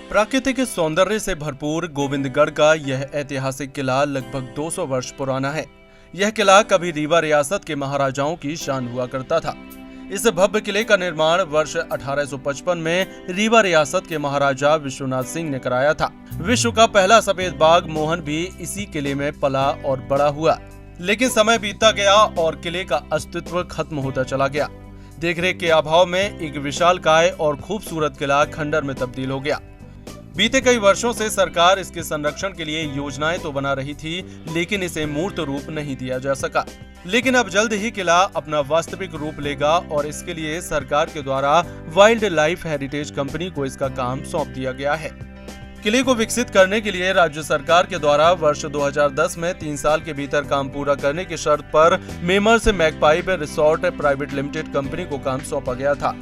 प्राकृतिक सौंदर्य से भरपूर गोविंदगढ़ का यह ऐतिहासिक किला लगभग 200 वर्ष पुराना है। यह किला कभी रीवा रियासत के महाराजाओं की शान हुआ करता था। इस भव्य किले का निर्माण वर्ष 1855 में रीवा रियासत के महाराजा विश्वनाथ सिंह ने कराया था। विश्व का पहला सफेद बाघ मोहन भी इसी किले में पला और बड़ा हुआ, लेकिन समय बीतता गया और किले का अस्तित्व खत्म होता चला गया। देखरेख के अभाव में एक विशालकाय और खूबसूरत किला खंडर में तब्दील हो गया। बीते कई वर्षों से सरकार इसके संरक्षण के लिए योजनाएं तो बना रही थी, लेकिन इसे मूर्त रूप नहीं दिया जा सका। लेकिन अब जल्द ही किला अपना वास्तविक रूप लेगा और इसके लिए सरकार के द्वारा वाइल्ड लाइफ हेरिटेज कंपनी को इसका काम सौंप दिया गया है। किले को विकसित करने के लिए राज्य सरकार के द्वारा वर्ष 2010 में 3 साल के भीतर काम पूरा करने की शर्त पर मेमर्स Magpie resort private limited company को काम सौंपा गया था,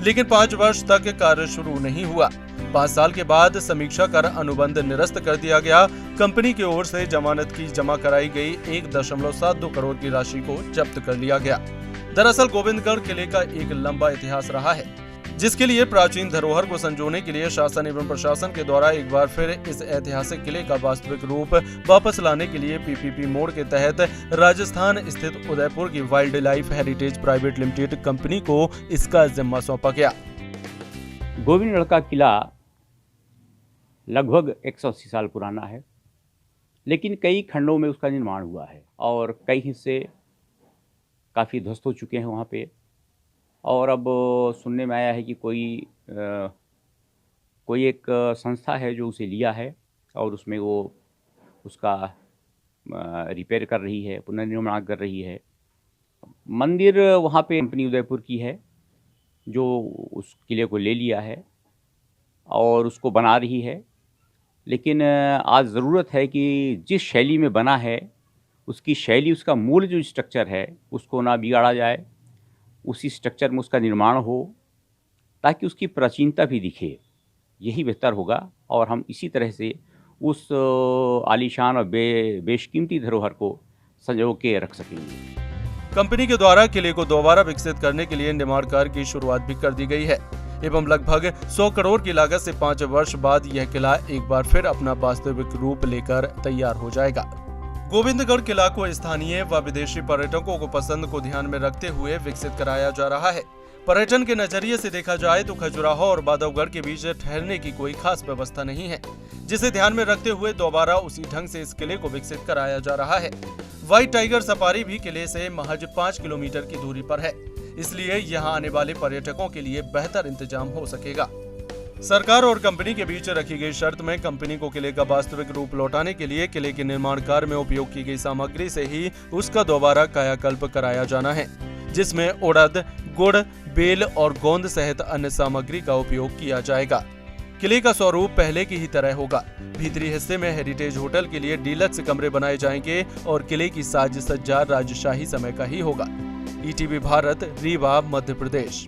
लेकिन 5 वर्ष तक कार्य शुरू नहीं हुआ। 5 साल के बाद समीक्षा कर अनुबंध निरस्त कर दिया गया। कंपनी की ओर से जमानत की जमा कराई गई 1.72 करोड़ की राशि को जब्त कर लिया गया। दरअसल गोविंदगढ़ किले का एक लंबा इतिहास रहा है, जिसके लिए प्राचीन धरोहर को संजोने के लिए शासन एवं प्रशासन के द्वारा एक बार फिर इस ऐतिहासिक किले का वास्तविक रूप वापस लाने के लिए पीपीपी मोड के तहत राजस्थान स्थित उदयपुर की wild life heritage private limited company को इसका जिम्मा सौंपा गया। गोविंदगढ़ का किला लगभग 180 साल पुराना है, लेकिन कई खंडों में उसका निर्माण हुआ है और कई हिस्से काफ़ी ध्वस्त हो चुके हैं वहाँ पे। और अब सुनने में आया है कि कोई एक संस्था है जो उसे लिया है और उसमें वो उसका रिपेयर कर रही है, पुनर्निर्माण कर रही है। मंदिर वहाँ पे कंपनी उदयपुर की है जो उस किले को ले लिया है और उसको बना रही है, लेकिन आज ज़रूरत है कि जिस शैली में बना है उसकी शैली, उसका मूल जो स्ट्रक्चर है उसको ना बिगाड़ा जाए, उसी स्ट्रक्चर में उसका निर्माण हो ताकि उसकी प्राचीनता भी दिखे। यही बेहतर होगा और हम इसी तरह से उस आलीशान और बेशकीमती धरोहर को संजो के रख सकेंगे। कंपनी के द्वारा किले को दोबारा विकसित करने के लिए निर्माण कार्य की शुरुआत भी कर दी गई है एवं लगभग 100 करोड़ की लागत से 5 वर्ष बाद यह किला एक बार फिर अपना वास्तविक रूप लेकर तैयार हो जाएगा। गोविंदगढ़ किला को स्थानीय व विदेशी पर्यटकों को पसंद को ध्यान में रखते हुए विकसित कराया जा रहा है। पर्यटन के नजरिए से देखा जाए तो खजुराहो और बांधवगढ़ के बीच ठहरने की कोई खास व्यवस्था नहीं है, जिसे ध्यान में रखते हुए दोबारा उसी ढंग से इस किले को विकसित कराया जा रहा है। व्हाइट टाइगर सफारी भी किले से महज 5 किलोमीटर की दूरी पर है, इसलिए यहाँ आने वाले पर्यटकों के लिए बेहतर इंतजाम हो सकेगा। सरकार और कंपनी के बीच रखी गई शर्त में कंपनी को किले का वास्तविक रूप लौटाने के लिए किले के निर्माण कार्य में उपयोग की गई सामग्री से ही उसका दोबारा कायाकल्प कराया जाना है, जिसमें उड़द, गुड़, बेल और गोंद सहित अन्य सामग्री का उपयोग किया जाएगा। किले का स्वरूप पहले की ही तरह होगा। भीतरी हिस्से में हेरिटेज होटल के लिए डीलक्स कमरे बनाए जाएंगे और किले की साज सज्जा राजशाही समय का ही होगा। ईटीवी भारत, रीवा, मध्य प्रदेश।